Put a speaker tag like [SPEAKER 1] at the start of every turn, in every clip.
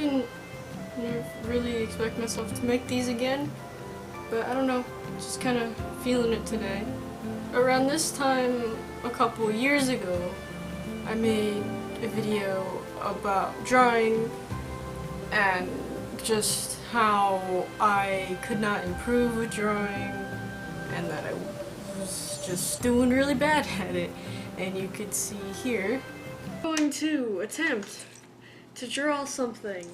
[SPEAKER 1] didn't really expect myself to make these again, but I don't know, just kind of feeling it today. Around this time, a couple years ago, I made a video about drawing and just how I could not improve with drawing and that I was just doing really bad at it. And you could see here, I'm going to attempt to draw something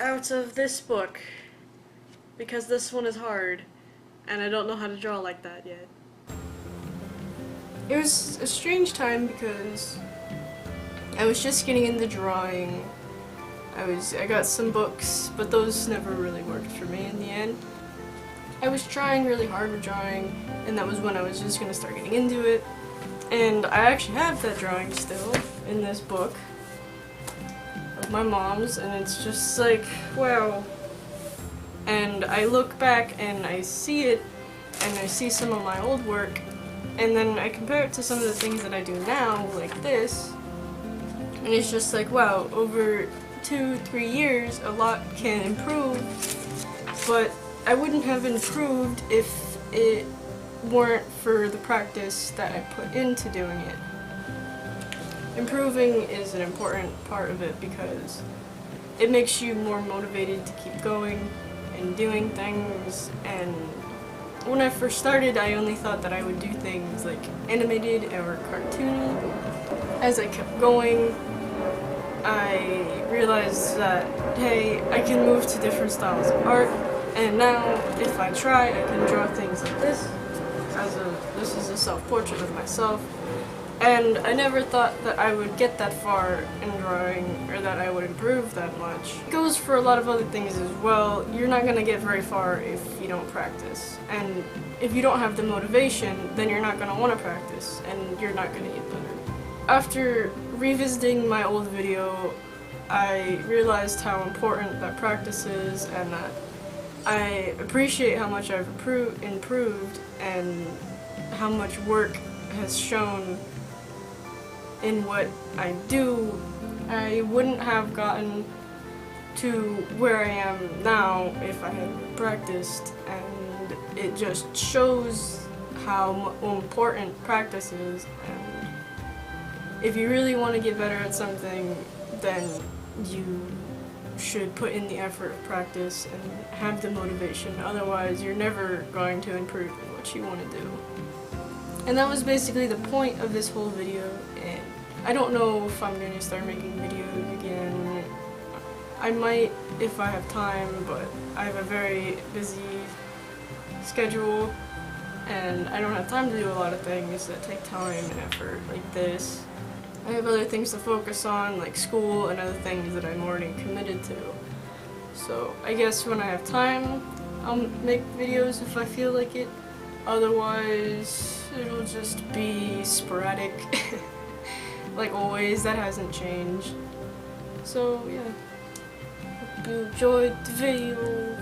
[SPEAKER 1] out of this book because this one is hard and I don't know how to draw like that yet. It was a strange time because I was just getting into drawing. I got some books, but those never really worked for me in the end. I was trying really hard with drawing, and that was when I was just gonna start getting into it. And I actually have that drawing still in this book of my mom's, and it's just like, wow. And I look back and I see it, and I see some of my old work, and then I compare it to some of the things that I do now, like this, and it's just like, wow, over 2-3 years, a lot can improve, but I wouldn't have improved if it weren't for the practice that I put into doing it. Improving is an important part of it because it makes you more motivated to keep going and doing things. And when I first started, I only thought that I would do things like animated or cartoony. As I kept going, I realized that, hey, I can move to different styles of art, and now if I try, I can draw things like this. This is a self-portrait of myself, and I never thought that I would get that far in drawing or that I would improve that much. It goes for a lot of other things as well. You're not going to get very far if you don't practice, and if you don't have the motivation, then you're not going to want to practice, and you're not going to get better. After revisiting my old video, I realized how important that practice is and that I appreciate how much I've improved and how much work has shown in what I do. I wouldn't have gotten to where I am now if I had practiced, and it just shows how important practice is. And if you really want to get better at something, then you should put in the effort of practice and have the motivation. Otherwise, you're never going to improve in what you want to do. And that was basically the point of this whole video, and I don't know if I'm going to start making videos again. I might if I have time, but I have a very busy schedule, and I don't have time to do a lot of things that take time and effort like this. I have other things to focus on, like school and other things that I'm already committed to. So I guess when I have time, I'll make videos if I feel like it. Otherwise, it'll just be sporadic. Like always, that hasn't changed. So yeah, hope you enjoyed the video.